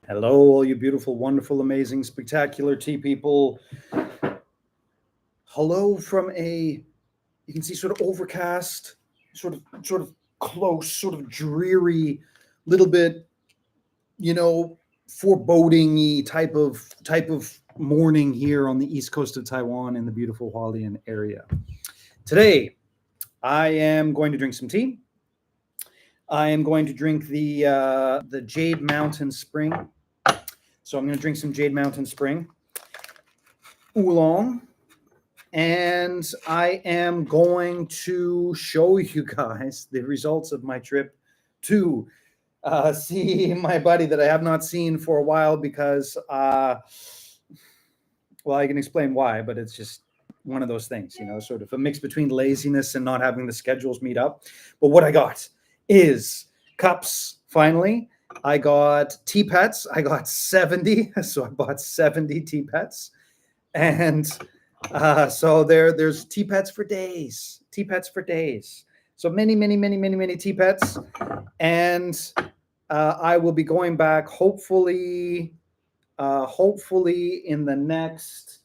Hello, all you beautiful, wonderful, amazing, spectacular tea people. Hello from you can see sort of overcast, sort of close, sort of dreary, little bit, you know, foreboding type of morning here on the east coast of Taiwan in the beautiful Hualien area. Today, I am going to drink some tea. I am going to drink the Jade Mountain Spring. So I'm going to drink some Jade Mountain Spring oolong, and I am going to show you guys the results of my trip to see my buddy that I have not seen for a while because, well, I can explain why, but it's just one of those things, sort of a mix between laziness and not having the schedules meet up. But what I got is cups, finally. I got tea pets. I got 70. So I bought 70 tea pets. And so there's tea pets for days. Tea pets for days. So many, many, many, many, many tea pets. And I will be going back hopefully in the next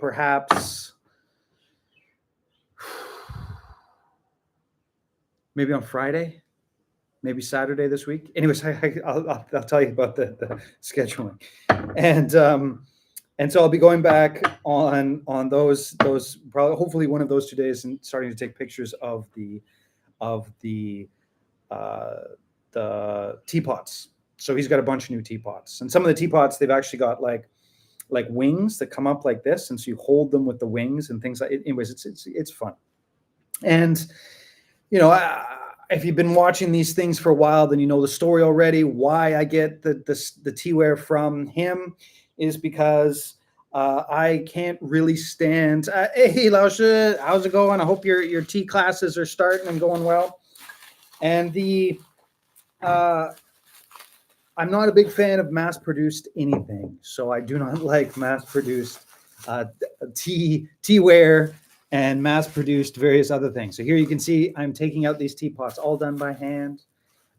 perhaps maybe on Friday, maybe Saturday this week. Anyways, I'll tell you about the scheduling, and so I'll be going back on those probably hopefully one of those 2 days and starting to take pictures of the teapots. So he's got a bunch of new teapots, and some of the teapots they've actually got like wings that come up like this, and so you hold them with the wings and things like. Anyways, it's fun, and if you've been watching these things for a while, then you know the story already. Why I get the teaware from him is because I can't really stand. Hey, Laosha, how's it going? I hope your tea classes are starting and going well. And I'm not a big fan of mass-produced anything, so I do not like mass-produced teaware and mass-produced various other things. So here you can see I'm taking out these teapots, all done by hand,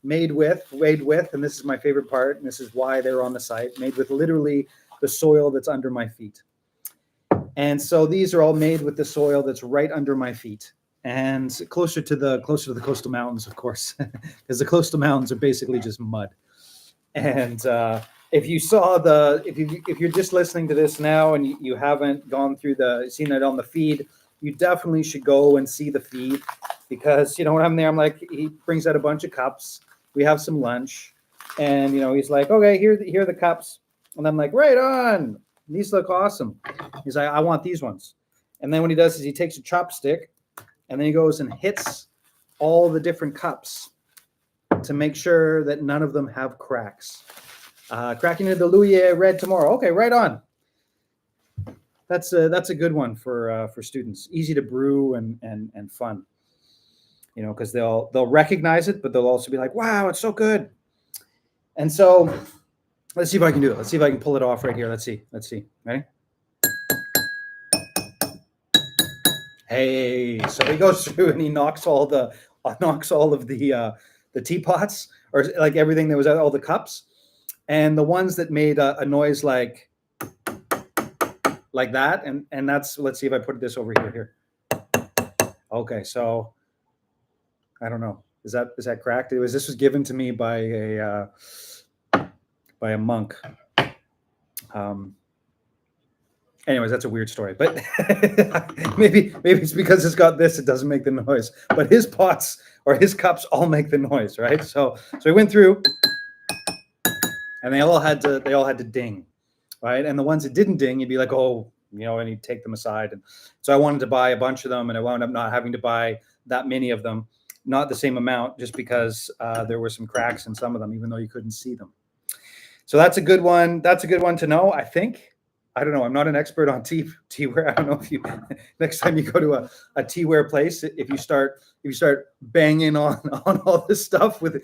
made with, and this is my favorite part, and this is why they're on the site, made with literally the soil that's under my feet. And so these are all made with the soil that's right under my feet, and closer to the coastal mountains, of course, because the coastal mountains are basically just mud. And if you're just listening to this now and you haven't seen it on the feed, you definitely should go and see the feed, because when I'm there, I'm like, he brings out a bunch of cups. We have some lunch, and he's like, okay, here are the cups, and I'm like, right on. These look awesome. He's like, I want these ones. And then what he does is he takes a chopstick, and then he goes and hits all the different cups to make sure that none of them have cracks. Cracking into the Louis red tomorrow. Okay, right on. That's a good one for students. Easy to brew and fun. Because they'll recognize it, but they'll also be like, "Wow, it's so good." And so, let's see if I can do it. Let's see if I can pull it off right here. Let's see. Ready? Hey, so he goes through and he knocks all of the teapots, or like everything that was out, all the cups, and the ones that made a noise like that, and that's, let's see if I put this over here. Okay, so I don't know. Is that cracked? This was given to me by a monk. Anyways, that's a weird story, but maybe it's because it's got this, it doesn't make the noise. But his pots or his cups all make the noise, right? So he went through, and they all had to ding, right? And the ones that didn't ding, you'd be like, oh, and you'd take them aside. And so I wanted to buy a bunch of them, and I wound up not having to buy that many of them, not the same amount, just because there were some cracks in some of them, even though you couldn't see them. So that's a good one. That's a good one to know, I think. I don't know. I'm not an expert on teaware. I don't know if you next time you go to a teaware place, if you start banging on all this stuff with it,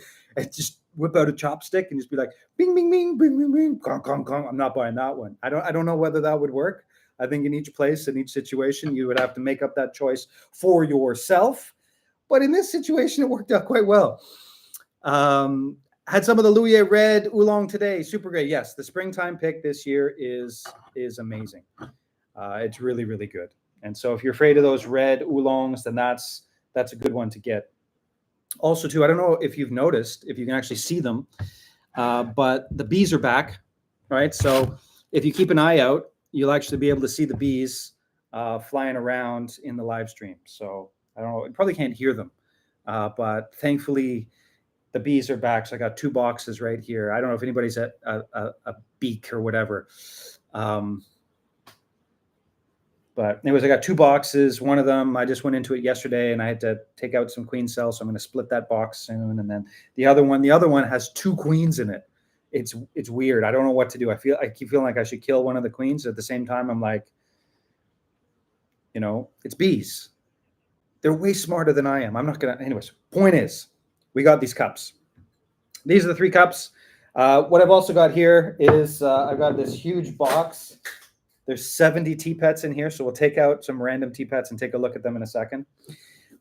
just whip out a chopstick and just be like, bing, bing, bing, bing, bing, bing, gong, gong, gong. I'm not buying that one. I don't know whether that would work. I think in each place, in each situation, you would have to make up that choice for yourself. But in this situation, it worked out quite well. Had some of the Louis red oolong today. Super great. Yes, the springtime pick this year is amazing. It's really, really good. And so if you're afraid of those red oolongs, then that's a good one to get. Also, too, I don't know if you've noticed, if you can actually see them, but the bees are back, right? So if you keep an eye out, you'll actually be able to see the bees flying around in the live stream. So I don't know, you probably can't hear them, but thankfully the bees are back. So I got 2 boxes right here. I don't know if anybody's at a beak or whatever. But anyways, I got 2 boxes. One of them, I just went into it yesterday and I had to take out some queen cells. So I'm going to split that box soon. And then the other one has 2 queens in it. It's weird. I don't know what to do. I keep feeling like I should kill one of the queens. At the same time, I'm like, it's bees. They're way smarter than I am. I'm not going to, anyways, point is, we got these cups. These are the 3 cups. What I've also got here is I've got this huge box. There's 70 tea pets in here, so we'll take out some random tea pets and take a look at them in a second.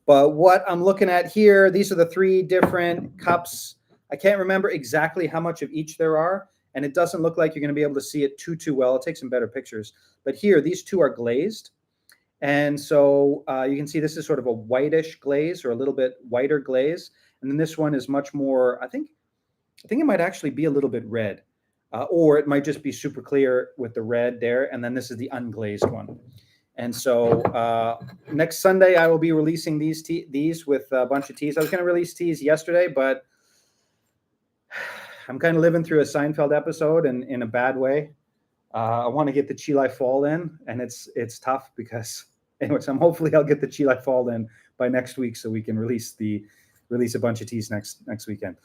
But what I'm looking at here, these are the 3 different cups. I can't remember exactly how much of each there are, and it doesn't look like you're going to be able to see it too well. I'll take some better pictures. But here, these 2 are glazed. And so you can see this is sort of a whitish glaze or a little bit whiter glaze. And then this one is much more, I think it might actually be a little bit red. Or it might just be super clear with the red there. And then this is the unglazed one. And so next Sunday, I will be releasing these with a bunch of teas. I was going to release teas yesterday, but I'm kind of living through a Seinfeld episode in a bad way. I want to get the Chile Fall in, and it's tough because, anyways, hopefully I'll get the Chile Fall in by next week so we can release a bunch of teas next weekend.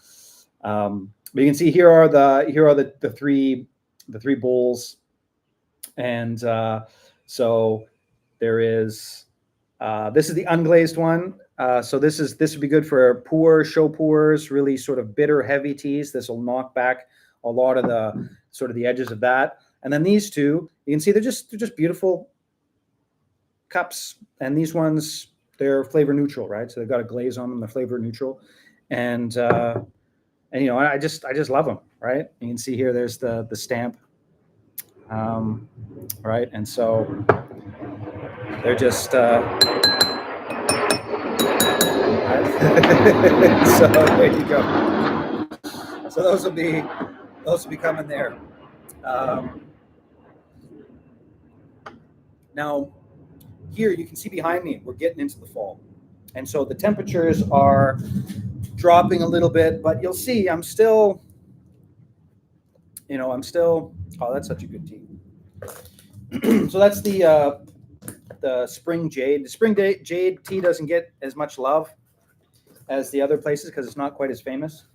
But you can see here are the three bowls, and so there is this is the unglazed one. So this would be good for show pours, really sort of bitter, heavy teas. This will knock back a lot of the sort of the edges of that. And then these 2, you can see they're just beautiful cups. And these ones, they're flavor neutral, right? So they've got a glaze on them. They're flavor neutral, and I just love them, right? You can see here, there's the stamp, right? And so they're just so there you go. So those will be coming there. Now here you can see behind me, we're getting into the fall, and so the temperatures are dropping a little bit, but you'll see I'm still, oh, that's such a good tea. So that's the spring jade. The spring jade tea doesn't get as much love as the other places because it's not quite as famous,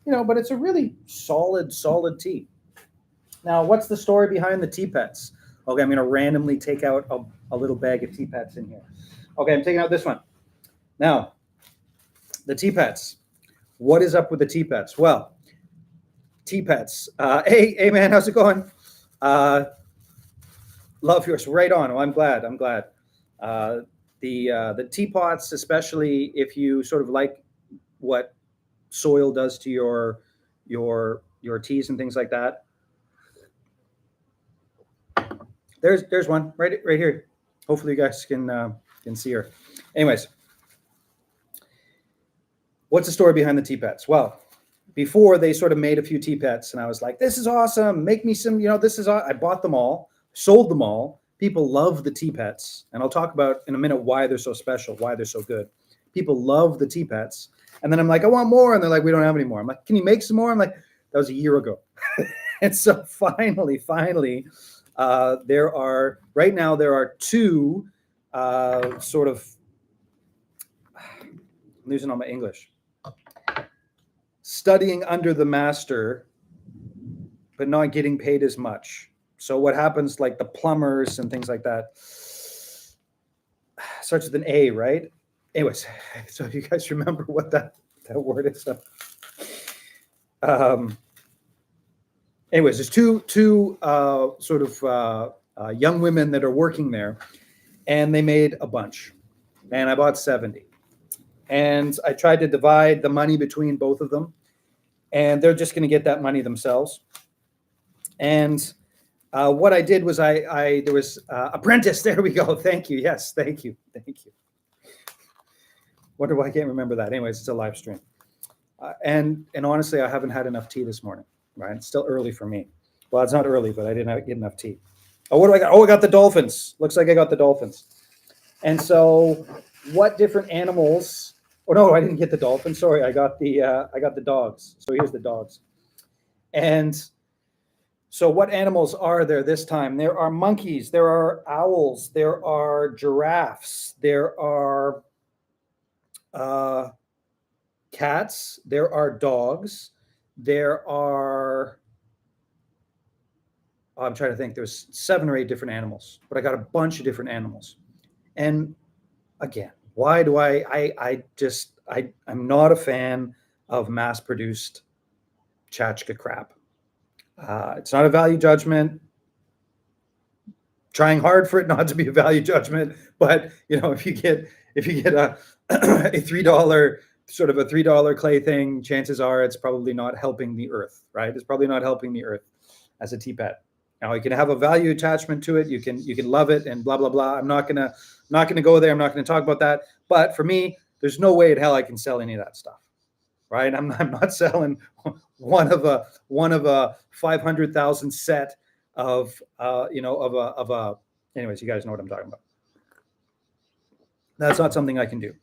but it's a really solid tea. Now, what's the story behind the tea pets? Okay, I'm going to randomly take out a little bag of tea pets in here. Okay, I'm taking out this one. Now, the tea pets. What is up with the tea pets? Well, tea pets. Hey man, how's it going? Love yours. Right on. Well, I'm glad. The teapots, especially if you sort of like what soil does to your teas and things like that. There's one right here. Hopefully you guys can see her. Anyways, what's the story behind the tea pets? Well, before they sort of made a few tea pets, and I was like, this is awesome. Make me some, I bought them all, sold them all. People love the tea pets. And I'll talk about in a minute why they're so special, why they're so good. People love the tea pets. And then I'm like, I want more. And they're like, we don't have any more. I'm like, can you make some more? I'm like, that was a year ago. And so finally, there are 2 sort of, I'm losing all my English, studying under the master, but not getting paid as much. So what happens, like the plumbers and things like that, starts with an A, right? Anyways, so if you guys remember what that word is. Anyways, there's two sort of young women that are working there, and they made a bunch, and I bought 70. And I tried to divide the money between both of them. and they're just going to get that money themselves. And what I did was there was apprentice. There we go. Thank you. Yes, thank you. Wonder why I can't remember that. Anyways, it's a live stream. And honestly, I haven't had enough tea this morning. Right, it's still early for me. Well, it's not early, but I didn't get enough tea. Oh, what do I got? Oh, I got the dolphins. Looks like I got the dolphins. And so, what different animals? Oh no, I didn't get the dolphins. Sorry, I got the dogs. So here's the dogs. And so, what animals are there this time? There are monkeys. There are owls. There are giraffes. There are cats. There are dogs. There are. I'm trying to think. There's 7 or 8 different animals, but I got a bunch of different animals. And again, why do I'm not a fan of mass-produced tchotchke crap. It's not a value judgment. Trying hard for it not to be a value judgment, but if you get a $3 sort of a $3 clay thing, chances are it's probably not helping the earth, right? It's probably not helping the earth as a tea pet. Now you can have a value attachment to it. You can love it and blah blah blah. I'm not gonna go there. I'm not gonna talk about that. But for me, there's no way in hell I can sell any of that stuff, right? I'm not selling one of a 500,000 set of anyways, you guys know what I'm talking about. That's not something I can do.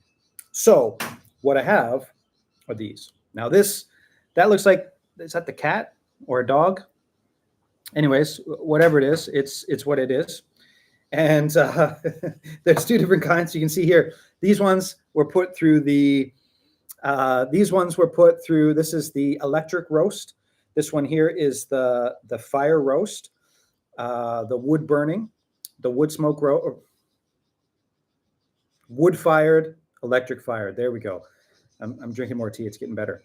So what I have are these. Now that looks like, is that the cat or a dog? Anyways, whatever it is, it's what it is. And there's 2 different kinds. You can see here, these ones were put through this is the electric roast. This one here is the fire roast, the wood burning, the wood smoke wood fired, electric fired. There we go. I'm drinking more tea. It's getting better.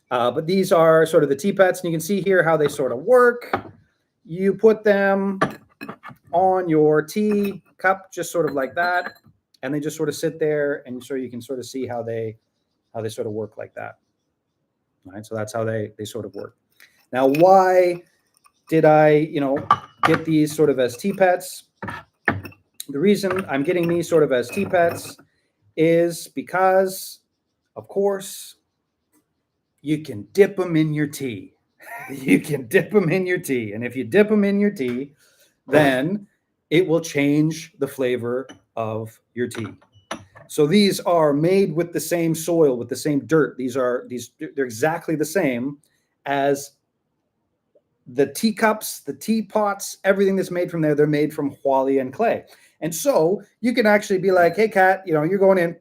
But these are sort of the tea pets, and you can see here how they sort of work. You put them on your tea cup, just sort of like that, and they just sort of sit there, and so you can sort of see how they sort of work like that. All right, so that's how they sort of work. Now, why did I, get these sort of as tea pets? The reason I'm getting these sort of as tea pets is because, of course, you can dip them in your tea. You can dip them in your tea. And if you dip them in your tea, then it will change the flavor of your tea. So these are made with the same soil, with the same dirt. They're exactly the same as the teacups, the teapots, everything that's made from there. They're made from Hualien clay. And so you can actually be like, hey, cat, you're going in,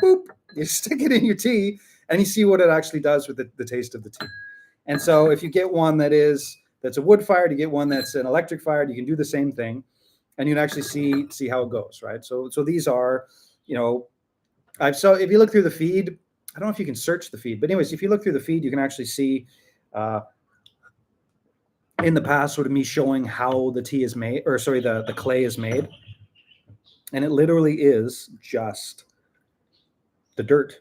boop, you stick it in your tea, and you see what it actually does with the taste of the tea. And so if you get one that's a wood fired, you get one that's an electric fired, you can do the same thing, and you can actually see how it goes, right? So these are, so if you look through the feed, I don't know if you can search the feed, but anyways, if you look through the feed, you can actually see in the past sort of me showing how the tea is made, or sorry, the clay is made. And it literally is just the dirt.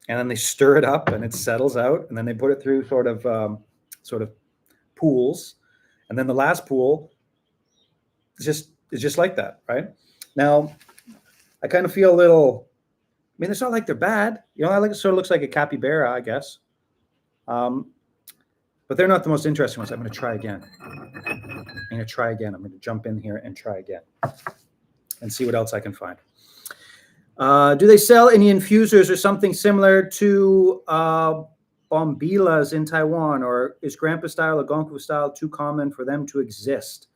And then they stir it up and it settles out, and then they put it through sort of pools. And then the last pool is just like that, right? Now, I kind of feel a little, it's not like they're bad. It sort of looks like a capybara, I guess. But they're not the most interesting ones. I'm going to try again. I'm going to jump in here and try again and see what else I can find. Do they sell any infusers or something similar to bombilas in Taiwan, or is Grandpa style or Gonku style too common for them to exist?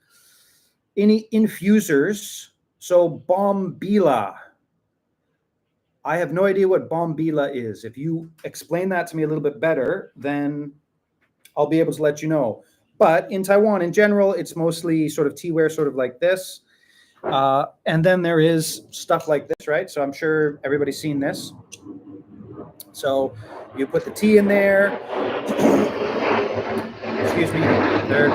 Any infusers? So bombila. I have no idea what bombila is. If you explain that to me a little bit better, then I'll be able to let you know. But in Taiwan, in general, it's mostly sort of teaware, sort of like this. And then there is stuff like this, right? So I'm sure everybody's seen this. So you put the tea in there. Excuse me. There.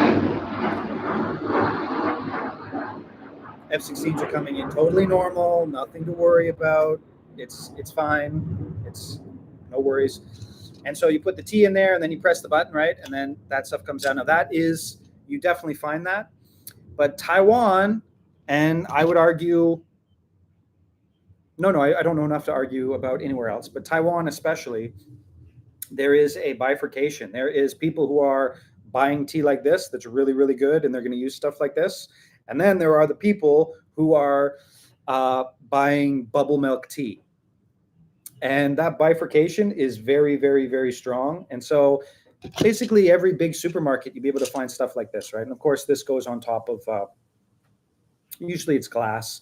F-16s are coming in totally normal. Nothing to worry about. It's fine. It's no worries. And so you put the tea in there, and then you press the button, right? And then that stuff comes out. Now that is, you definitely find that. But Taiwan, and I would argue, no, I don't know enough to argue about anywhere else, but Taiwan especially, there is a bifurcation. There is people who are buying tea like this that's really, really good, and they're going to use stuff like this. And then there are the people who are buying bubble milk tea. And that bifurcation is very, very, very strong. And so basically every big supermarket, you'll be able to find stuff like this, right? And of course, this goes on top of, usually it's glass,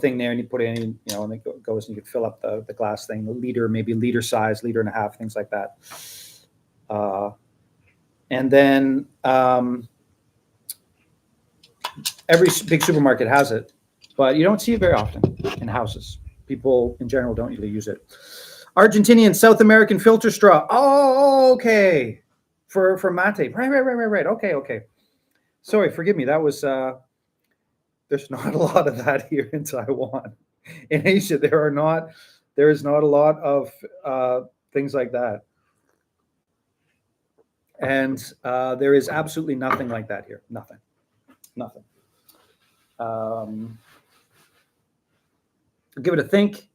thing there, and you put it in, and it goes, and you can fill up the glass thing, the liter, maybe liter size, liter and a half, things like that. And then every big supermarket has it, but you don't see it very often in houses. People in general don't usually use it. Argentinian South American filter straw. Oh, okay. For mate. Right. Okay. Sorry, forgive me. That was there's not a lot of that here in Taiwan. In Asia, there is not a lot of things like that. And there is absolutely nothing like that here. Nothing. Give it a think.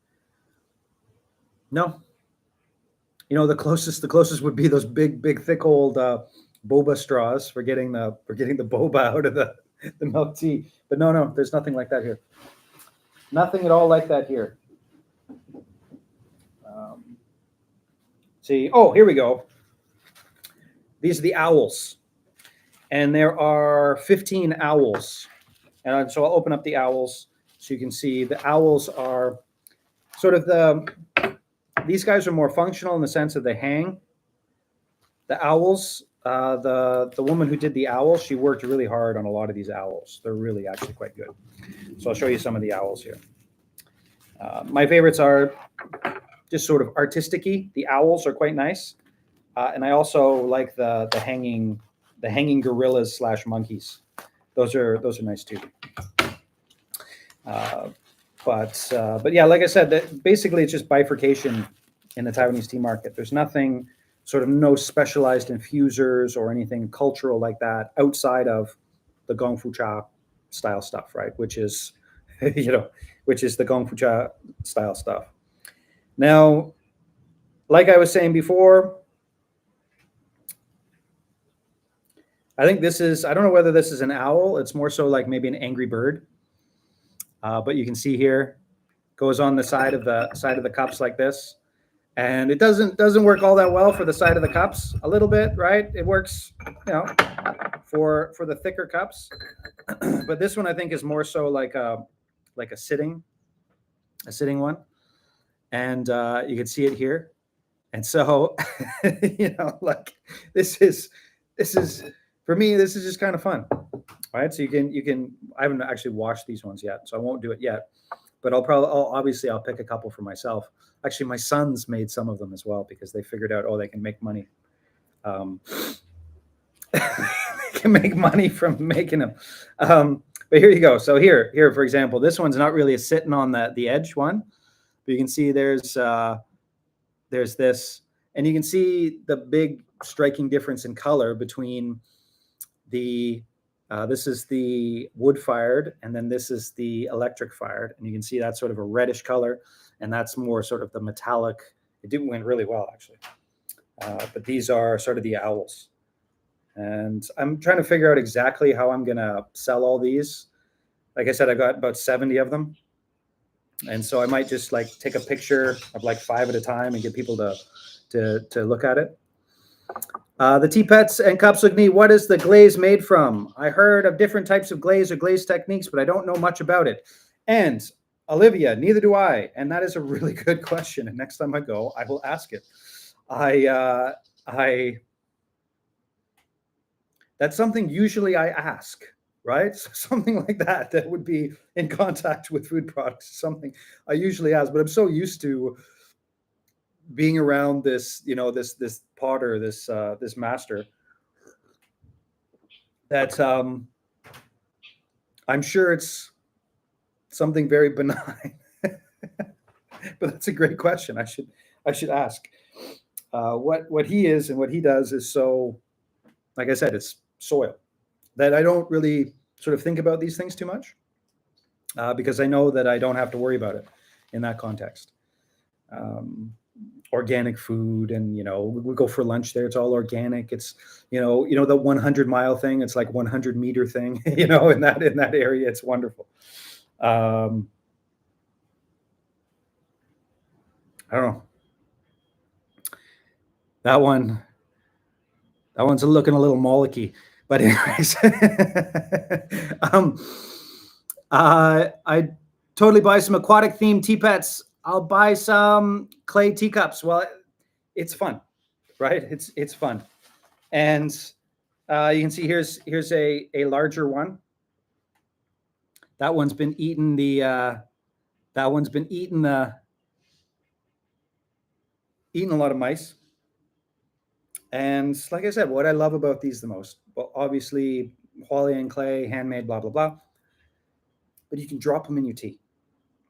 No. The closest would be those big, thick old boba straws for getting the boba out of the milk tea. But no, there's nothing like that here. Nothing at all like that here. See, here we go. These are the owls. And there are 15 owls. And so I'll open up the owls so you can see the owls are sort of these guys are more functional in the sense that they hang. The owls, the woman who did the owls, she worked really hard on a lot of these owls. They're really actually quite good. So I'll show you some of the owls here. My favorites are just sort of artistic-y. The owls are quite nice. And I also like the hanging gorillas / monkeys. Those are nice too. But yeah, like I said, basically it's just bifurcation in the Taiwanese tea market. There's nothing, sort of no specialized infusers or anything cultural like that outside of the Gongfu Cha style stuff, right? Which is, which is the Gongfu Cha style stuff. Now, like I was saying before, I think this is, I don't know whether this is an owl. It's more so like maybe an angry bird. But you can see here, goes on the side of the cups like this. And it doesn't work all that well for the side of the cups. A little bit, right? It works, for the thicker cups. But this one I think is more so like a sitting one. And you can see it here. And so, like this is for me, this is just kind of fun. Right? So you can I haven't actually washed these ones yet, so I won't do it yet. But I'll pick a couple for myself. Actually, my sons made some of them as well because they figured out, they can make money. They can make money from making them. But here you go. So here, for example, this one's not really a sitting on the edge one, but you can see there's this, and you can see the big striking difference in color between this is the wood-fired, and then this is the electric-fired. And you can see that's sort of a reddish color, and that's more sort of the metallic. It didn't win really well, actually. But these are sort of the owls. And I'm trying to figure out exactly how I'm going to sell all these. Like I said, I've got about 70 of them. And so I might just take a picture of 5 at a time and get people to look at it. The teapots and cups look neat. What is the glaze made from? I heard of different types of glaze or glaze techniques, but I don't know much about it. And Olivia, neither do I. And that is a really good question. And next time I go, I will ask it. That's something usually I ask, right? So something like that would be in contact with food products, something I usually ask, but I'm so used to being around this, this potter, this master, that I'm sure it's something very benign. But that's a great question. I should ask. What he is and what he does is so, like I said, it's soil that I don't really sort of think about these things too much because I know that I don't have to worry about it in that context. Organic food, and we go for lunch there. It's all organic. It's the 100-mile thing. It's like 100-meter thing. In that area, it's wonderful. I don't know. That one's looking a little mollicky, but anyways, I totally buy some aquatic themed tea pets. I'll buy some clay teacups. Well, it's fun, right? It's fun, and you can see here's a larger one. That one's been eating eating a lot of mice. And like I said, what I love about these the most, well, obviously Hualien clay, handmade, blah blah blah. But you can drop them in your tea,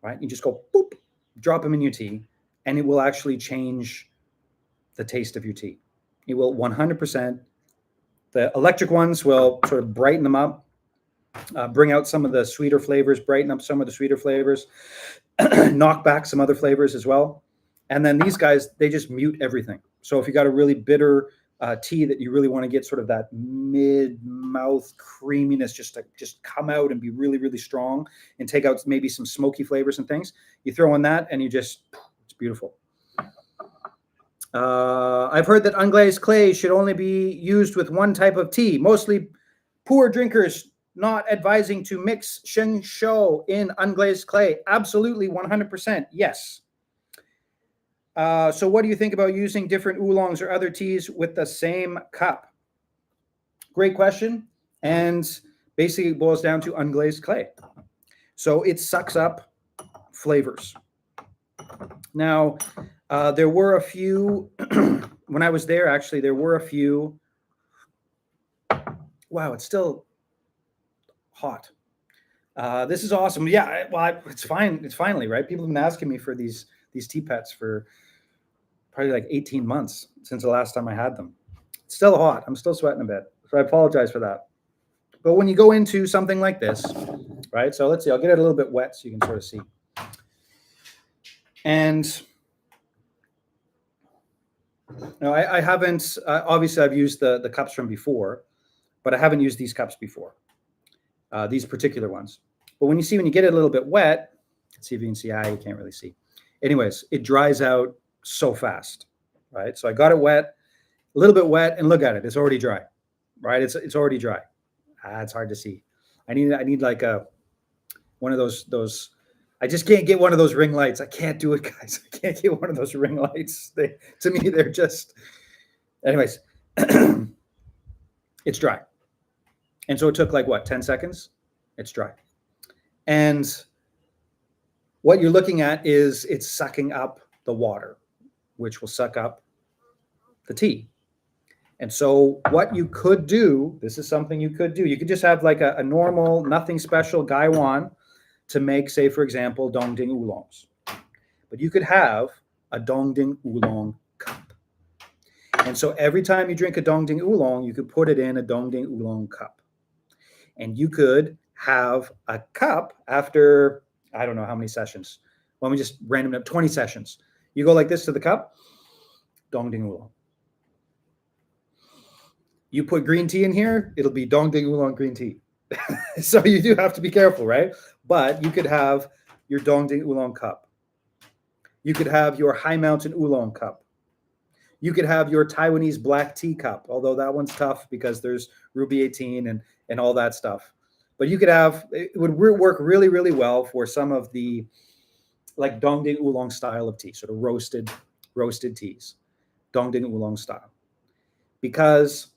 right? You just go boop, drop them in your tea, and it will actually change the taste of your tea. It will 100%. The electric ones will sort of brighten them up, bring out some of the sweeter flavors, brighten up some of the sweeter flavors, knock back some other flavors as well. And then these guys, they just mute everything. So if you got a really bitter tea that you really want to get sort of that mid-mouth creaminess just come out and be really, really strong and take out maybe some smoky flavors and things, you throw in that and it's beautiful. I've heard that unglazed clay should only be used with one type of tea. Mostly poor drinkers, not advising to mix Sheng Shou in unglazed clay. Absolutely, 100%, yes. So what do you think about using different oolongs or other teas with the same cup? Great question. And basically it boils down to unglazed clay. So it sucks up flavors. Now, there were a few, when I was there, actually, there were a few. Wow, it's still hot. This is awesome. Yeah, well, it's fine. It's finally, right? People have been asking me for these tea pets for probably like 18 months since the last time I had them. It's still hot. I'm still sweating a bit. So I apologize for that. But when you go into something like this, right? So let's see, I'll get it a little bit wet so you can sort of see. And no, I haven't, obviously I've used the cups from before, but I haven't used these cups before, these particular ones. But when you get it a little bit wet, let's see if you can see, you can't really see. Anyways, it dries out so fast, right? So I got it wet, a little bit wet, and look at it, it's already dry, right? It's already dry. It's hard to see. I need like one of those. I just can't get one of those ring lights. I can't do it, guys. I can't get one of those ring lights. To me, they're just. Anyways, it's dry, and so it took like what, 10 seconds? It's dry, and what you're looking at is it's sucking up the water, which will suck up the tea. And so what you could do, this is something you could do. You could just have like a normal, nothing special gaiwan to make, say, for example, Dongding oolongs. But you could have a Dongding oolong cup. And so every time you drink a Dongding oolong, you could put it in a Dongding oolong cup. And you could have a cup after, I don't know how many sessions. Let me just random up 20 sessions. You go like this to the cup, Dongding oolong. You put green tea in here, it'll be Dongding oolong green tea. So you do have to be careful, right? But you could have your Dongding oolong cup. You could have your High Mountain oolong cup. You could have your Taiwanese black tea cup, although that one's tough because there's Ruby 18 and all that stuff. But you could have, it would work really, really well for some of the like Dongding oolong style of tea, sort of roasted teas, Dongding oolong style. Because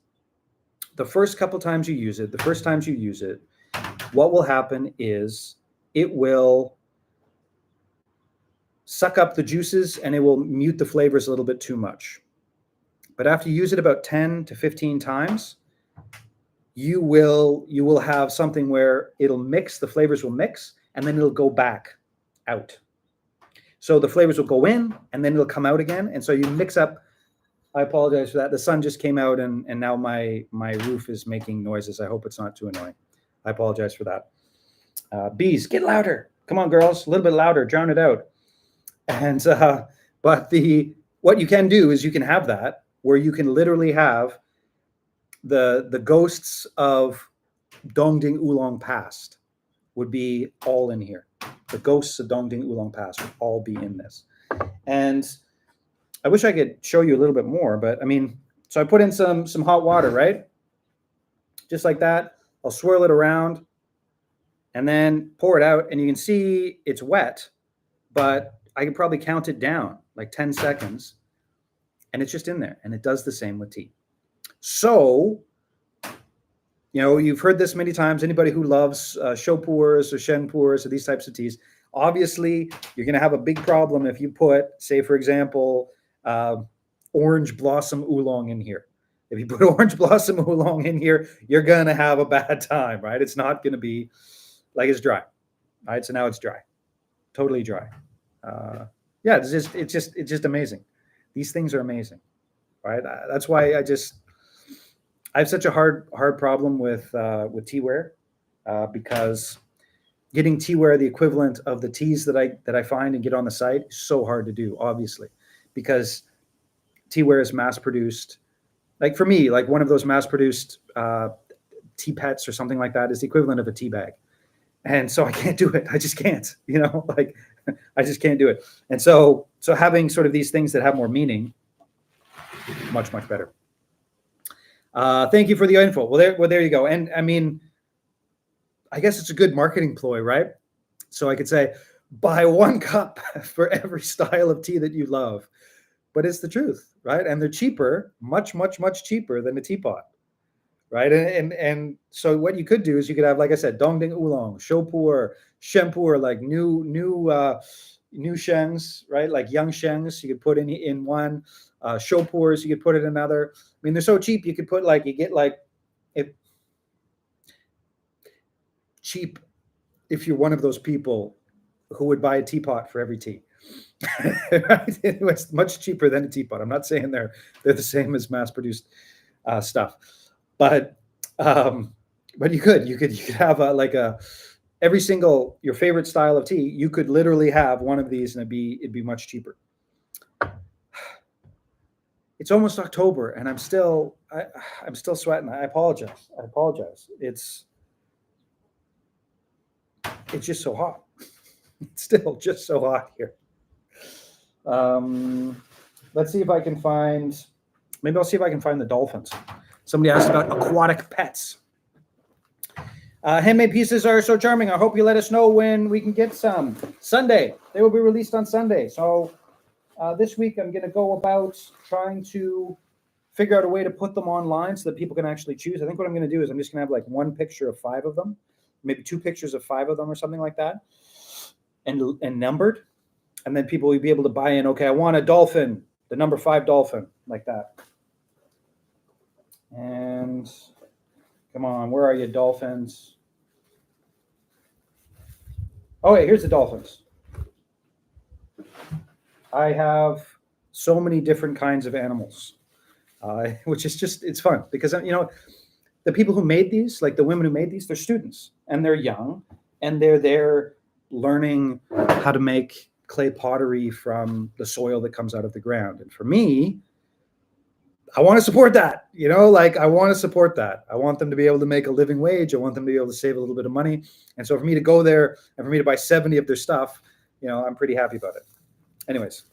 the first times you use it, what will happen is it will suck up the juices and it will mute the flavors a little bit too much. But after you use it about 10 to 15 times, you will have something where it'll mix, the flavors will mix, and then it'll go back out. So the flavors will go in and then it'll come out again. And so you mix up I apologize for that. The sun just came out, and now my roof is making noises. I hope it's not too annoying. I apologize for that. Bees, get louder. Come on, girls, a little bit louder. Drown it out. And but what you can do is you can have that where you can literally have the ghosts of Dongding Oolong past would be all in here. The ghosts of Dongding Oolong past would all be in this. And I wish I could show you a little bit more, but I mean, so I put in some hot water, right? Just like that. I'll swirl it around and then pour it out, and you can see it's wet, but I can probably count it down like 10 seconds, and it's just in there, and it does the same with tea. So, you know, you've heard this many times. Anybody who loves show pours or shen pours or these types of teas, obviously you're going to have a big problem if you put, say, for example, orange blossom oolong in here. If you put orange blossom oolong in here, you're going to have a bad time, right? It's not going to be like it's dry, right? So now it's dry, totally dry. Yeah, it's just amazing. These things are amazing, right? That's why I have such a hard problem with teaware, because getting teaware the equivalent of the teas that I find and get on the site is so hard to do, obviously, because teaware is mass produced. Like for me, like one of those mass produced tea pets or something like that is the equivalent of a tea bag. And so I can't do it. I just can't, you know, like I just can't do it. And so having sort of these things that have more meaning, much, much better. Thank you for the info. Well, there you go. And I mean, I guess it's a good marketing ploy, right? So I could say, buy 1 cup for every style of tea that you love. But it's the truth, right? And they're cheaper, much, much, much cheaper than a teapot, right? And so what you could do is you could have, like I said, Dongding Oolong, Shopur, Shempur, like new shengs, right? Like young shengs, you could put in one. Shopurs, you could put in another. I mean, they're so cheap. You could put cheap if you're one of those people who would buy a teapot for every tea. Right? It's much cheaper than a teapot. I'm not saying they're the same as mass-produced stuff, but you could have every single your favorite style of tea. You could literally have one of these, and it'd be much cheaper. It's almost October, and I'm still sweating. I apologize. It's just so hot. It's still just so hot here. Let's see if I can find. Maybe I'll see if I can find the dolphins. Somebody asked about aquatic pets. Handmade pieces are so charming. I hope you let us know when we can get some. Sunday. They will be released on Sunday. So this week I'm going to go about trying to figure out a way to put them online so that people can actually choose. I think what I'm going to do is I'm just going to have like one picture of 5 of them, maybe 2 pictures of 5 of them or something like that, and numbered. And then people will be able to buy in, okay, I want a dolphin, the number 5 dolphin, like that. And come on, where are you, dolphins? Oh, wait, here's the dolphins. I have so many different kinds of animals, which is just, it's fun because, you know, the people who made these, like the women who made these, they're students and they're young and they're there learning how to make clay pottery from the soil that comes out of the ground. And for me, I want to support that, you know, like I want to support that. I want them to be able to make a living wage. I want them to be able to save a little bit of money. And so for me to go there and for me to buy 70 of their stuff, you know, I'm pretty happy about it. Anyways.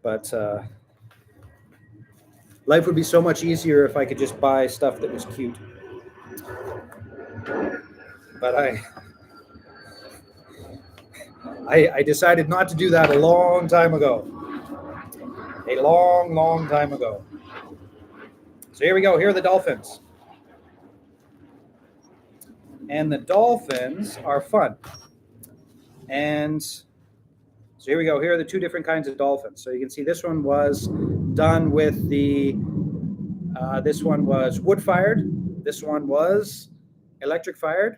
But life would be so much easier if I could just buy stuff that was cute. But I decided not to do that a long time ago. A long, long time ago. So here we go. Here are the dolphins. And the dolphins are fun. And so here we go. Here are the 2 different kinds of dolphins. So you can see this one was done with this one was wood-fired. This one was electric-fired.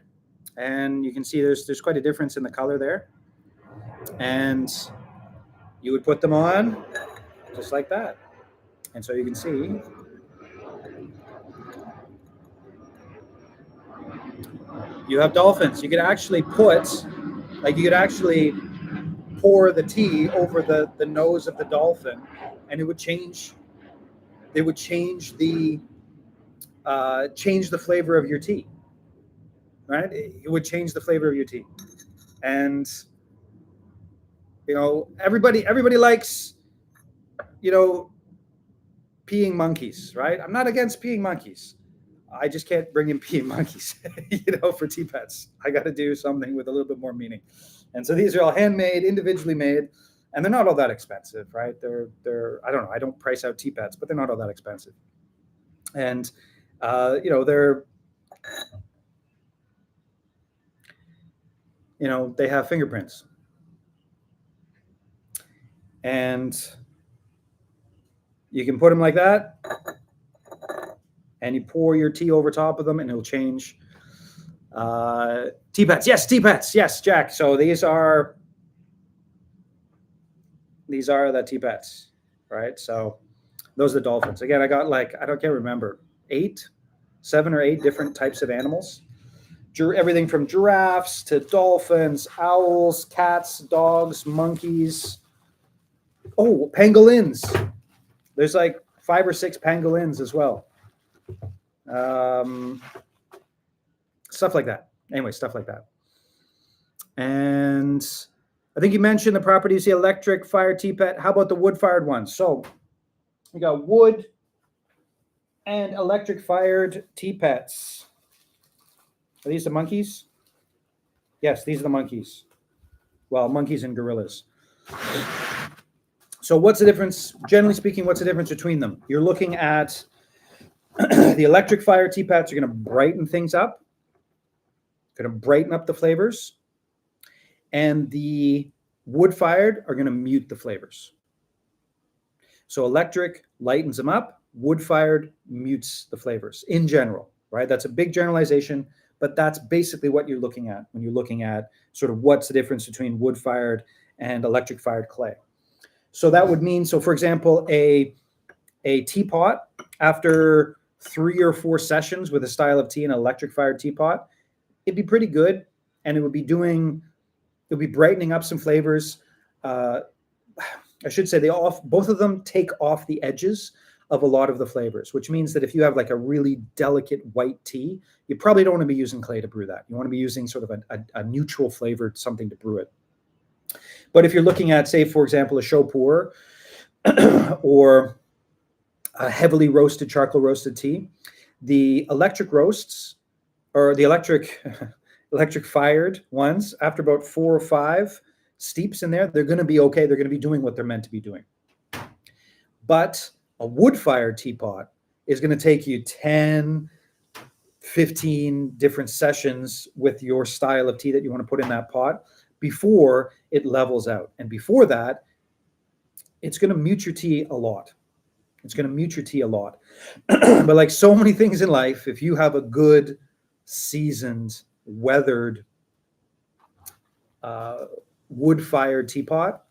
And you can see there's quite a difference in the color there. And you would put them on just like that. And so you can see you have dolphins. You could actually you could actually pour the tea over the nose of the dolphin, and it would change. It would change the flavor of your tea, right? It would change the flavor of your tea, and everybody likes you know peeing monkeys, right? I'm not against peeing monkeys. I just can't bring in peeing monkeys, for tea pets. I got to do something with a little bit more meaning. And so these are all handmade, individually made, and they're not all that expensive, right? They're I don't know. I don't price out tea pets, but they're not all that expensive. And they're they have fingerprints, and you can put them like that, and you pour your tea over top of them, and it'll change. Tea pets, yes, Jack. So these are the tea pets, right? So those are the dolphins. Again, I got can't remember, 7 or 8 different types of animals. Everything from giraffes to dolphins, owls, cats, dogs, monkeys. Oh, pangolins. There's like 5 or 6 pangolins as well. Stuff like that. Anyway, stuff like that. And I think you mentioned the properties, the electric fire tea pet. How about the wood-fired ones? So we got wood and electric-fired tea pets. Are these the monkeys? Yes, these are the monkeys. Well, monkeys and gorillas. So what's the difference? Generally speaking, what's the difference between them? You're looking at the electric fire tea pets are going to brighten things up, going to brighten up the flavors. And the wood-fired are going to mute the flavors. So electric lightens them up, wood-fired mutes the flavors in general, right? That's a big generalization, but that's basically what you're looking at when you're looking at sort of what's the difference between wood-fired and electric-fired clay. So that would mean, for example, a teapot, after 3 or 4 sessions with a style of tea in an electric-fired teapot, it'd be pretty good, and it would be brightening up some flavors. I should say both of them take off the edges of a lot of the flavors, which means that if you have like a really delicate white tea, you probably don't want to be using clay to brew that. You want to be using sort of a neutral flavored something to brew it. But if you're looking at, say, for example, a chaud pour or a heavily roasted, charcoal roasted tea, the electric roasts or the electric fired ones, after about 4 or 5 steeps in there, they're going to be okay. They're going to be doing what they're meant to be doing. But a wood-fired teapot is going to take you 10, 15 different sessions with your style of tea that you want to put in that pot before it levels out. And before that, it's going to mute your tea a lot. But like so many things in life, if you have a good, seasoned, weathered wood-fired teapot,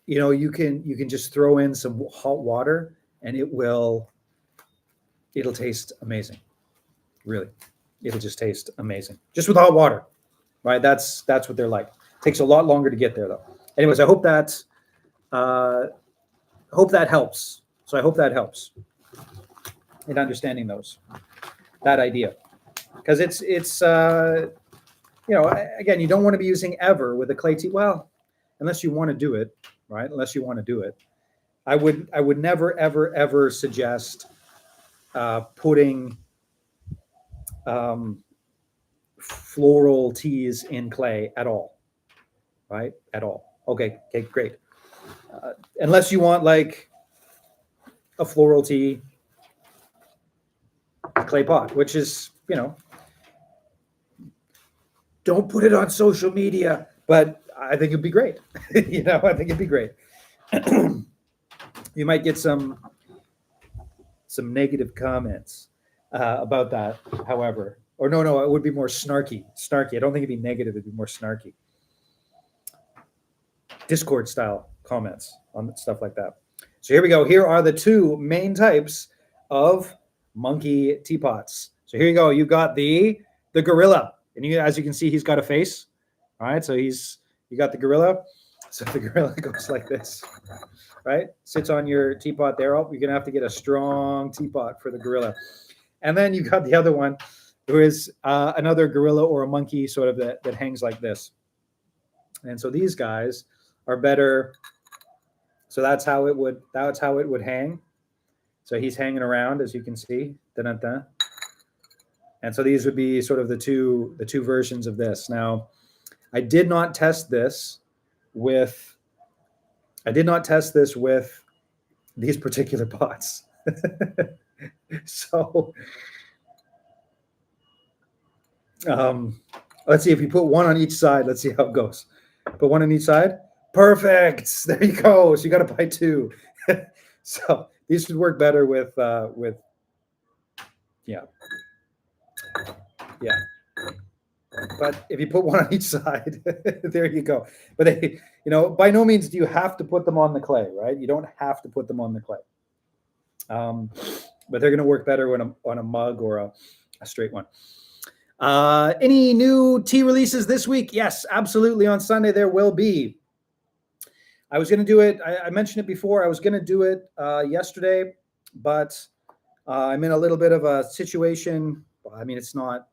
you can just throw in some hot water and it'll taste amazing. Really, it'll just taste amazing just with hot water, right? That's what they're like. It takes a lot longer to get there though. Anyways, I hope that helps. So I hope that helps in understanding that idea, because it's again, you don't want to be using ever with a clay tea. Well, unless you want to do it, right? Unless you want to do it, I would never ever suggest putting floral teas in clay at all, right? At all. Okay, great. Unless you want like a floral tea clay pot, which is, don't put it on social media, but I think it'd be great. I think it'd be great. You might get some negative comments about that, however. Or no, it would be more snarky. I don't think it'd be negative, it'd be more snarky. Discord style comments on stuff like that. So here we go. Here are the two main types of monkey teapots. So here you go. You got the gorilla, and as you can see, he's got a face. All right, so you got the gorilla. So the gorilla goes like this, right? Sits on your teapot there. Oh, you're gonna have to get a strong teapot for the gorilla. And then you got the other one, who is another gorilla or a monkey, sort of that hangs like this. And so these guys are better. So that's how it would hang. So he's hanging around, as you can see. Da-da-da. And so these would be sort of the two versions of this. Now, I did not test this with these particular pots. So let's see if you put one on each side. Let's see how it goes. Put one on each side. Perfect. There you go. So you got to buy two. So these should work better with yeah. But if you put one on each side, there you go. But they, by no means do you have to put them on the clay, right? You don't have to put them on the clay. But they're going to work better on a mug or a straight one. Any new tea releases this week? Yes, absolutely. On Sunday there will be. I was going to do it. I mentioned it before. I was going to do it yesterday, but I'm in a little bit of a situation. I mean, it's not.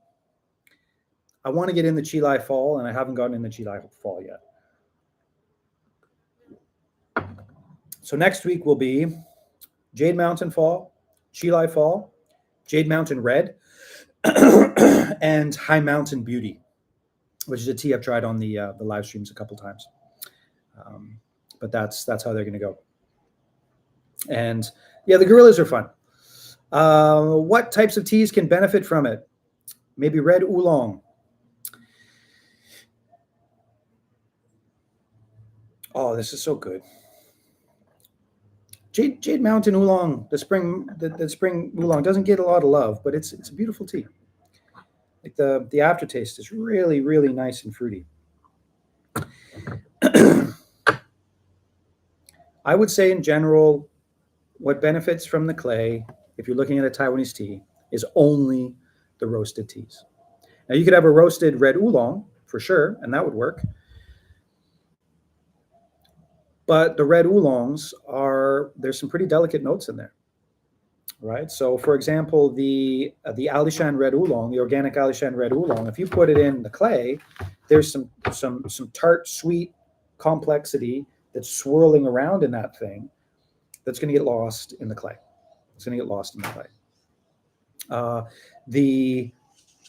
I want to get in the Chilai Fall, and I haven't gotten in the Chilai Fall yet. So next week will be Jade Mountain Fall, Chilai Fall, Jade Mountain Red, and High Mountain Beauty, which is a tea I've tried on the live streams a couple times. But that's how they're going to go. And yeah, the gorillas are fun. What types of teas can benefit from it? Maybe red oolong. Oh, this is so good. Jade Mountain oolong, the spring oolong doesn't get a lot of love, but it's a beautiful tea. Like the aftertaste is really, really nice and fruity. I would say in general, what benefits from the clay, if you're looking at a Taiwanese tea, is only the roasted teas. Now you could have a roasted red oolong for sure, and that would work. But the red oolongs there's some pretty delicate notes in there, right? So for example, the Alishan red oolong, the organic Alishan red oolong, if you put it in the clay, there's some tart, sweet complexity that's swirling around in that thing that's going to get lost in the clay. It's going to get lost in the clay. The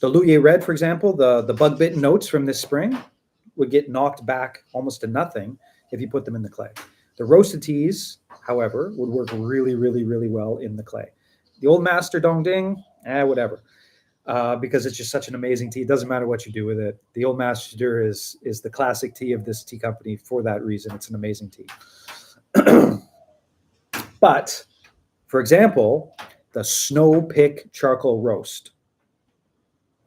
Luye red, for example, the bug-bitten notes from this spring would get knocked back almost to nothing if you put them in the clay. The roasted teas, however, would work really, really, really well in the clay. The Old Master Dongding, whatever, because it's just such an amazing tea. It doesn't matter what you do with it. The Old Master is the classic tea of this tea company for that reason. It's an amazing tea. But, for example, the Snow Pick Charcoal Roast,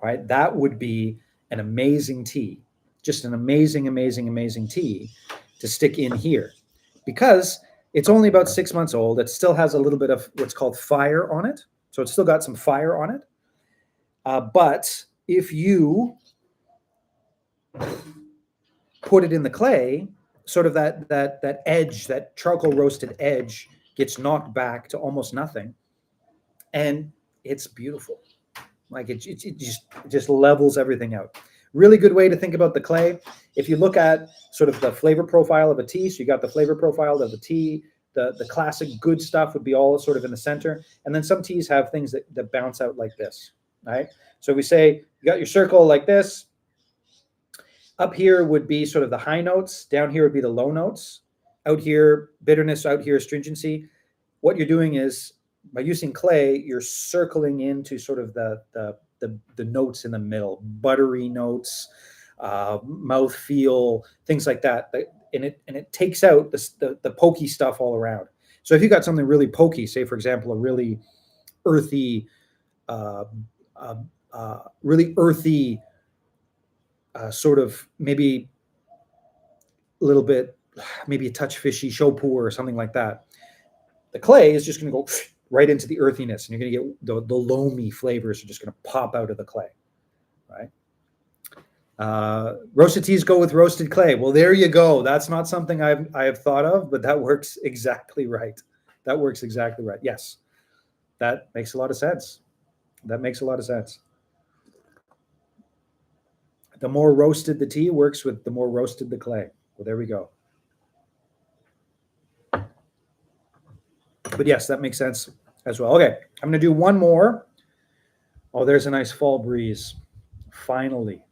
right? That would be an amazing tea. Just an amazing, amazing, amazing tea to stick in here, because it's only about 6 months old. It still has a little bit of what's called fire on it. So it's still got some fire on it. But if you put it in the clay, sort of that edge, that charcoal roasted edge gets knocked back to almost nothing. And it's beautiful. Like it just levels everything out. Really good way to think about the clay. If you look at sort of the flavor profile of a tea, so you got the flavor profile of the tea, the classic good stuff would be all sort of in the center. And then some teas have things that bounce out like this, right? So we say you got your circle like this. Up here would be sort of the high notes. Down here would be the low notes. Out here, bitterness. Out here, astringency. What you're doing is, by using clay, you're circling into sort of the notes in the middle, buttery notes, mouthfeel, things like that. And it takes out the pokey stuff all around. So if you got something really pokey, say for example, a really earthy, sort of maybe a little bit maybe a touch fishy, show poor, or something like that. The clay is just going to go right into the earthiness, and you're going to get the loamy flavors are just going to pop out of the clay, right? Roasted teas go with roasted clay. Well, there you go. That's not something I have thought of, but that works exactly right. That works exactly right. Yes, that makes a lot of sense. That makes a lot of sense. The more roasted the tea works with the more roasted the clay. Well, there we go. But yes, that makes sense as well. Okay, I'm going to do one more. Oh, there's a nice fall breeze. Finally.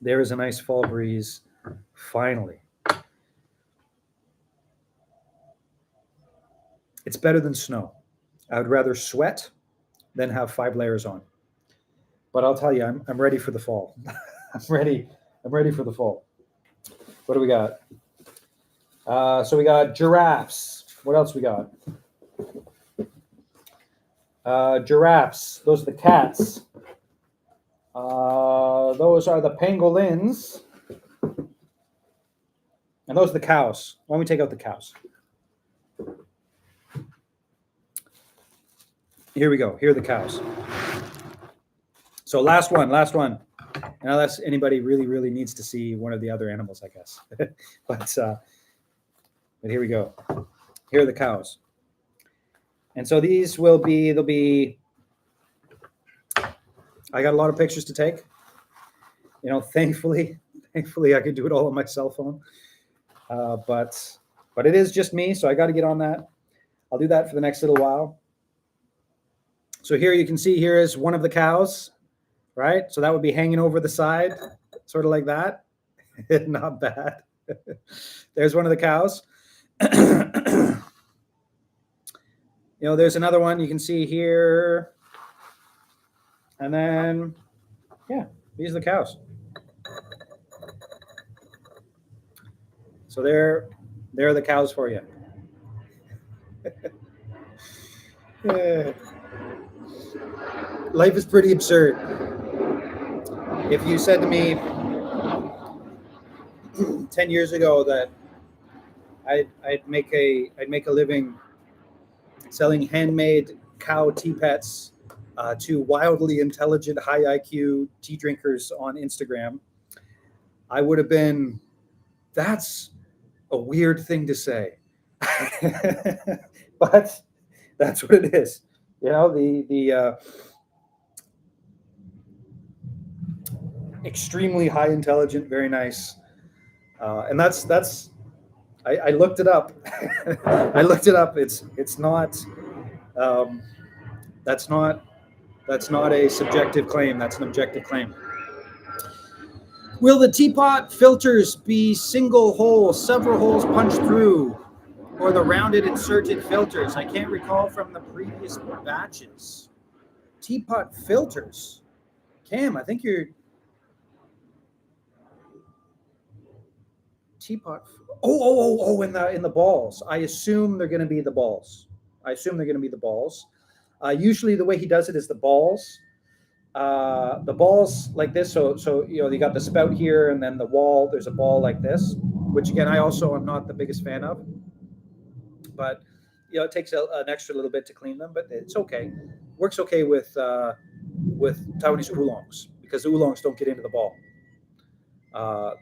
There is a nice fall breeze. Finally. It's better than snow. I would rather sweat than have 5 layers on. But I'll tell you, I'm ready for the fall. I'm ready for the fall. What do we got? So we got giraffes. What else we got? Giraffes. Those are the cats. Those are the pangolins. And those are the cows. Why don't we take out the cows? Here we go. Here are the cows. So last one. Unless anybody really needs to see one of the other animals, I guess. but here we go. Here are the cows. And so these they'll be, I got a lot of pictures to take. You know, thankfully I could do it all on my cell phone. But it is just me, so I got to get on that. I'll do that for the next little while. So here you can see here is one of the cows, right? So that would be hanging over the side, sort of like that. Not bad. There's one of the cows. You know, there's another one you can see here. And then, yeah, these are the cows. So there are the cows for you. Yeah. Life is pretty absurd. If you said to me 10 years ago that I'd make a living selling handmade cow tea pets to wildly intelligent, high IQ tea drinkers on Instagram, I would have been, that's a weird thing to say. But that's what it is. You know, the extremely high intelligent, very nice. And that's I looked it up. I looked it up. It's not that's not a subjective claim. That's an objective claim. Will the teapot filters be single hole, several holes punched through, or the rounded inserted filters? I can't recall from the previous batches. Teapot filters. Cam, I think you're teapot. Oh! In the balls. I assume they're going to be the balls. Usually, the way he does it is the balls like this. So you know, you got the spout here, and then the wall. There's a ball like this, which again, I also am not the biggest fan of. But you know, it takes an extra little bit to clean them, but it's okay. Works okay with Taiwanese oolongs because the oolongs don't get into the ball.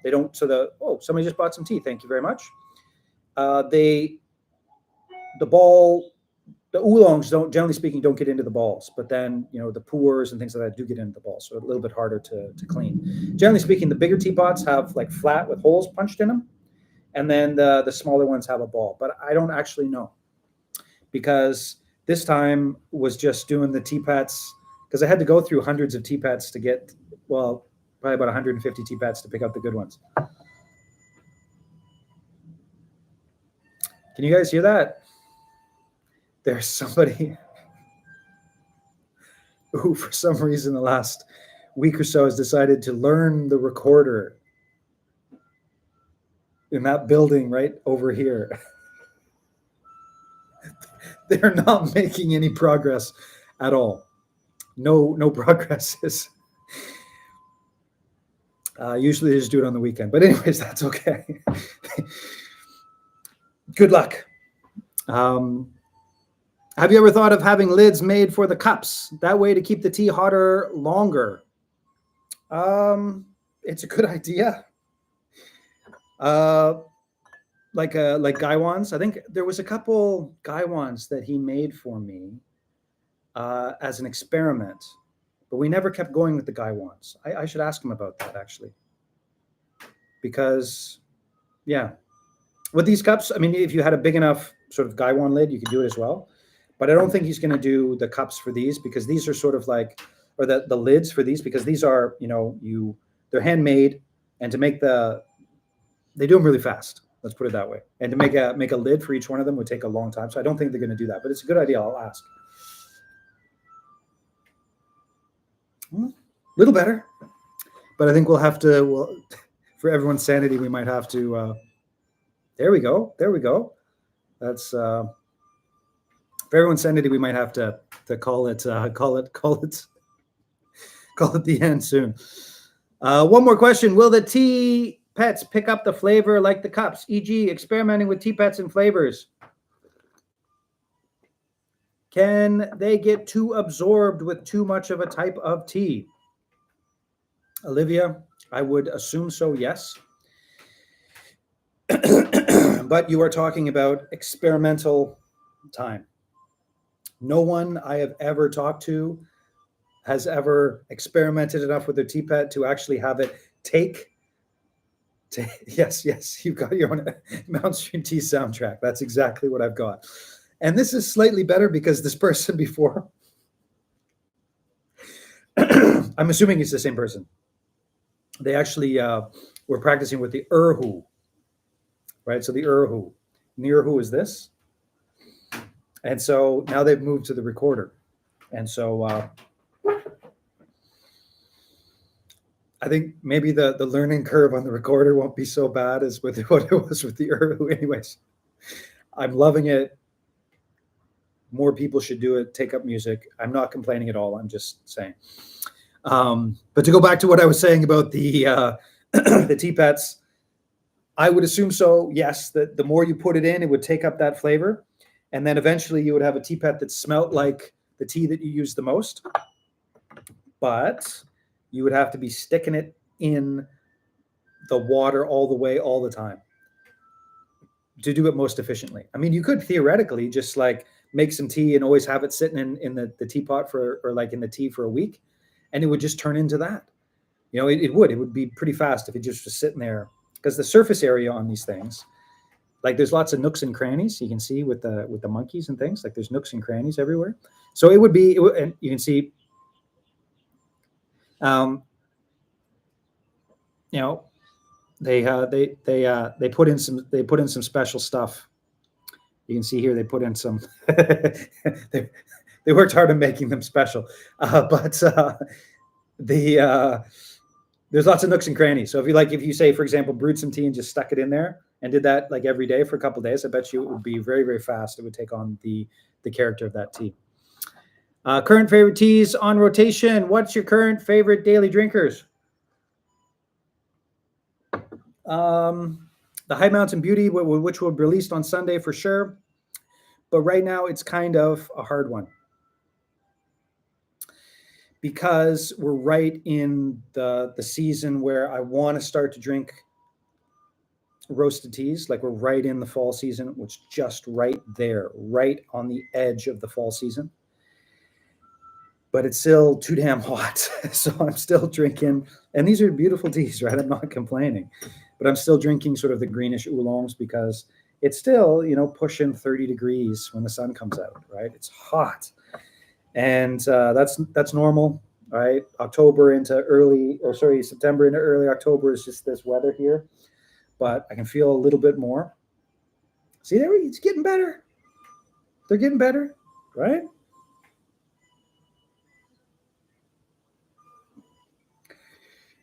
They don't. So somebody just bought some tea. Thank you very much. The oolongs don't, generally speaking, don't get into the balls, but then, you know, the pours and things like that do get into the balls, so a little bit harder to clean. Generally speaking, the bigger teapots have like flat with holes punched in them, and then the smaller ones have a ball. But I don't actually know, because this time was just doing the teapots, because I had to go through hundreds of teapots to get, well, probably about 150 teapots to pick out the good ones. Can you guys hear that? There's somebody who, for some reason, the last week or so has decided to learn the recorder in that building right over here. They're not making any progress at all. No progress is. Usually they just do it on the weekend. But anyways, that's okay. Good luck. Have you ever thought of having lids made for the cups? That way to keep the tea hotter longer. It's a good idea. Like Gaiwans. I think there was a couple Gaiwans that he made for me as an experiment, but we never kept going with the Gaiwans. I should ask him about that actually, because yeah, with these cups, I mean, if you had a big enough sort of Gaiwan lid, you could do it as well. But I don't think he's going to do the cups for these, because these are sort of like, or the lids for these, because these are, they're handmade, and to make they do them really fast. Let's put it that way. And to make a lid for each one of them would take a long time. So I don't think they're going to do that, but it's a good idea. I'll ask. A little better, but I think we'll have to, for everyone's sanity, we might have to, there we go. That's, for everyone's sanity, we might have to call it the end soon. One more question. Will the tea pets pick up the flavor like the cups, e.g. experimenting with tea pets and flavors? Can they get too absorbed with too much of a type of tea? Olivia, I would assume so, yes. But you are talking about experimental time. No one I have ever talked to has ever experimented enough with their tea pet to actually have it yes, you've got your own Mount Stream Tea soundtrack. That's exactly what I've got. And this is slightly better because this person before, I'm assuming it's the same person. They actually were practicing with the erhu, right? So the erhu, and the erhu is this. And so now they've moved to the recorder. And so I think maybe the learning curve on the recorder won't be so bad as with what it was with the erhu. Anyways, I'm loving it. More people should do it. Take up music. I'm not complaining at all. I'm just saying. But to go back to what I was saying about the the tea pets, I would assume so. Yes, that the more you put it in, it would take up that flavor, and then eventually you would have a tea pet that smelt like the tea that you use the most. But you would have to be sticking it in the water all the way, all the time, to do it most efficiently. I mean, you could theoretically just like make some tea and always have it sitting in the teapot or like in the tea for a week, and it would just turn into that. It would be pretty fast if it just was sitting there, because the surface area on these things, like there's lots of nooks and crannies. You can see with the monkeys and things, like there's nooks and crannies everywhere. So and you can see, they put in some special stuff. You can see here they put in some. they worked hard on making them special, but there's lots of nooks and crannies. So if you say, for example, brewed some tea and just stuck it in there and did that like every day for a couple of days, I bet you it would be very, very fast. It would take on the character of that tea. Current favorite teas on rotation. What's your current favorite daily drinkers? The High Mountain Beauty, which will be released on Sunday for sure. But right now it's kind of a hard one, because we're right in the season where I want to start to drink roasted teas. Like we're right in the fall season, which just right there, right on the edge of the fall season. But it's still too damn hot. So I'm still drinking, and these are beautiful teas, right? I'm not complaining, but I'm still drinking sort of the greenish oolongs, because it's still, pushing 30 degrees when the sun comes out, right? It's hot. And that's normal, right? September into early October is just this weather here. But I can feel a little bit more. See, it's getting better. They're getting better, right?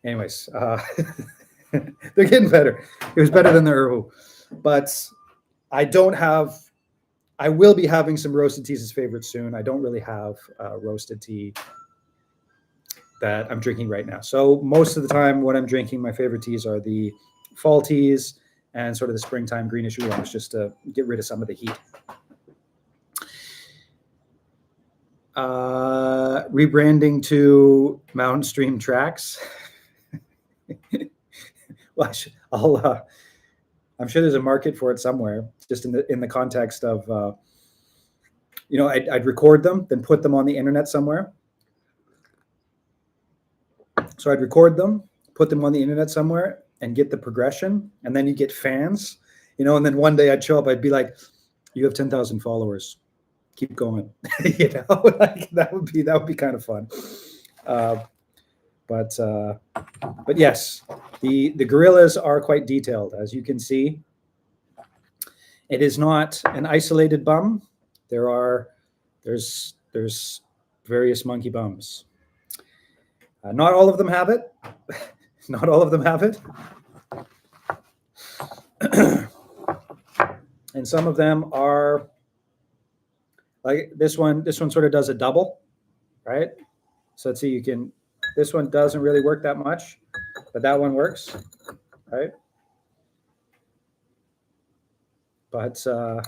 Anyways, they're getting better. It was better than the erhu. But I will be having some roasted teas as favorites soon. I don't really have roasted tea that I'm drinking right now. So most of the time, what I'm drinking, my favorite teas are the fall teas and sort of the springtime greenish oolongs, just to get rid of some of the heat. Rebranding to Mountain Stream Tracks. Well, I'm sure there's a market for it somewhere. Just in the context of, I'd record them, then put them on the internet somewhere. So I'd record them, put them on the internet somewhere, and get the progression, and then you get fans, and then one day I'd show up, I'd be like, "You have 10,000 followers. Keep going." Like that would be kind of fun. But yes, the gorillas are quite detailed, as you can see. It is not an isolated bum. There's various monkey bums. Not all of them have it. Not all of them have it. And some of them are like this one. This one sort of does a double, right? So let's see, this one doesn't really work that much, but that one works, right? But the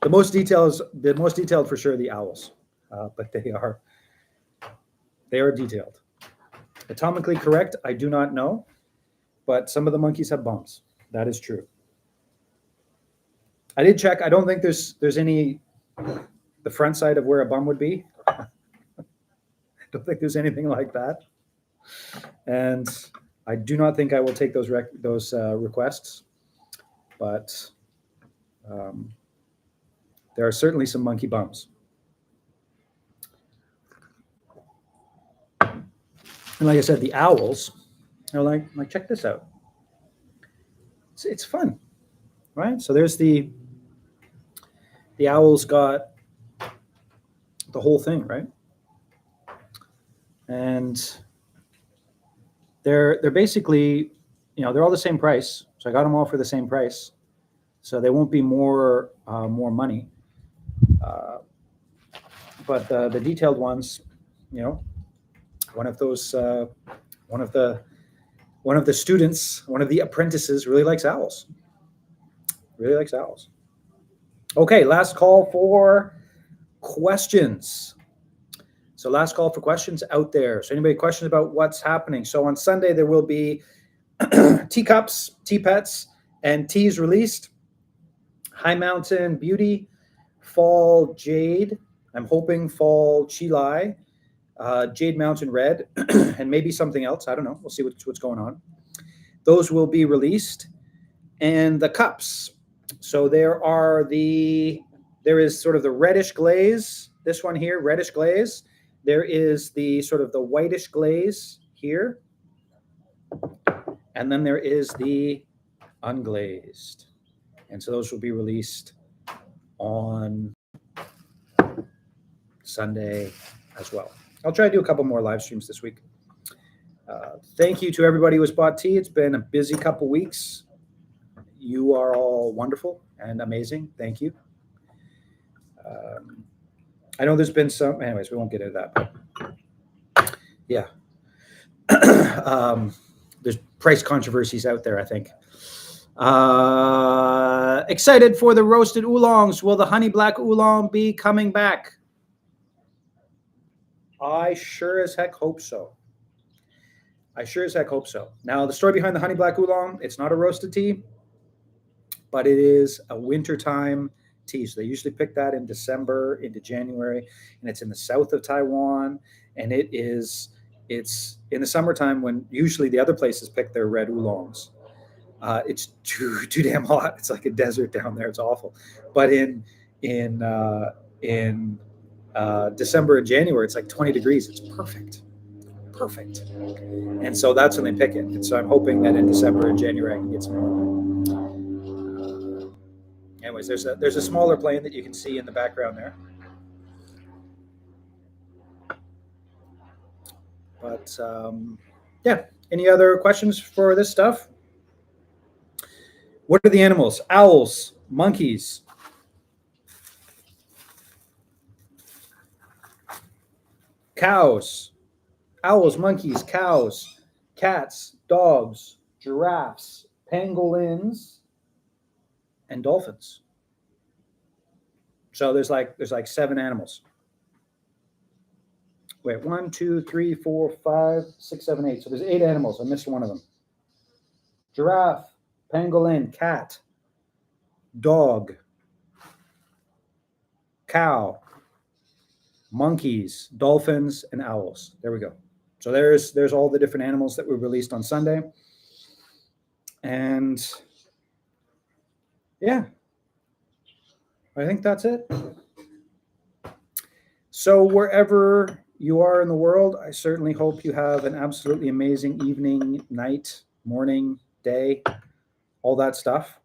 most detailed for sure, the owls, but they are detailed. Atomically correct, I do not know, but some of the monkeys have bums. That is true. I did check. I don't think there's any the front side of where a bum would be. I don't think there's anything like that, and I do not think I will take those requests. But there are certainly some monkey bums. And like I said, the owls are like check this out. It's fun, right? So there's the owls got the whole thing, right? And they're basically, they're all the same price. So I got them all for the same price. So they won't be more money. But the detailed ones, one of the students, one of the apprentices really likes owls. Okay, last call for questions. So last call for questions out there. So anybody questions about what's happening? So on Sunday, there will be teacups, tea pets, and teas released. High Mountain Beauty, Fall Jade. I'm hoping Fall Chilai, Jade Mountain Red, and maybe something else. I don't know. We'll see what's going on. Those will be released. And the cups. So there is sort of the reddish glaze. This one here, reddish glaze. There is the sort of the whitish glaze here. And then there is the unglazed. And so those will be released on Sunday as well. I'll try to do a couple more live streams this week. Thank you to everybody who has bought tea. It's been a busy couple weeks. You are all wonderful and amazing. Thank you. I know there's been some, anyways, we won't get into that. But yeah. There's price controversies out there, I think. Excited for the roasted oolongs. Will the honey black oolong be coming back? I sure as heck hope so. Now, the story behind the honey black oolong, it's not a roasted tea, but it is a wintertime tea. So they usually pick that in December into January, and it's in the south of Taiwan. And it's in the summertime when usually the other places pick their red oolongs. It's too damn hot. It's like a desert down there. It's awful. But in December and January, it's like 20 degrees. It's perfect. And so that's when they pick it. And so I'm hoping that in December and January I can get some more. Anyways, there's a smaller plane that you can see in the background there. But yeah, any other questions for this stuff? What are the animals? Owls, monkeys, cows, owls, monkeys, cows, cats, dogs, giraffes, pangolins, and dolphins. So there's like 7 animals. Wait, 1, 2, 3, 4, 5, 6, 7, 8. So there's 8 animals. I missed one of them. Giraffe, pangolin, cat, dog, cow, monkeys, dolphins, and owls. There we go. So there's all the different animals that were released on Sunday. And yeah, I think that's it. So wherever you are in the world, I certainly hope you have an absolutely amazing evening, night, morning, day, all that stuff.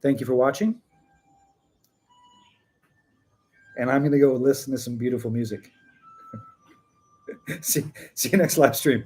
Thank you for watching. And I'm going to go listen to some beautiful music. See you next live stream.